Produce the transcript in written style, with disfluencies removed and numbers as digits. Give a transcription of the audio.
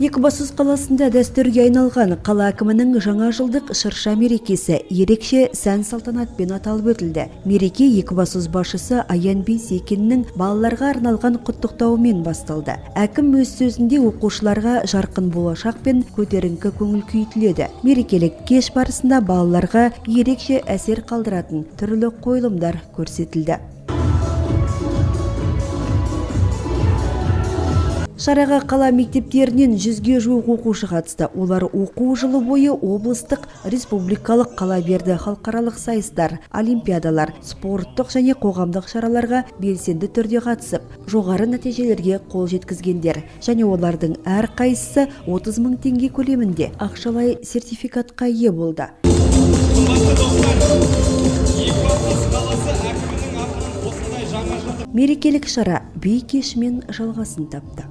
Екібастұз қаласында дәстүрге айналған қала әкімінің жаңа жылдық шырша мерекесі ерекше сән салтанатпен аталып өтілді. Мереке Екібастұз басшысы Аян Бейсекиннің балаларға арналған құттықтауымен басталды. Әкім өз сөзінде оқушыларға жарқын болашақ пен көтеріңкі көңіл күй тіледі. Мерекелік кеш барысында балаларға ерекше әсер қалдыратын түрлі қойылымдар көрсетілді. Шараға қала мектептерінен 100-ге жуық оқушы қатысты. Олар оқу жылы бойы облыстық, республикалық, қала берді халықаралық сайыстар, олимпиадалар, спорттық және қоғамдық шараларға белсенді түрде қатысып, жоғары нәтижелерге қол жеткізгендер. Және олардың әр қайсысы 30 мың теңге көлемінде ақшалай сертификатқа ие болды. Мерекелік шара би кешімен жалғасын тапты.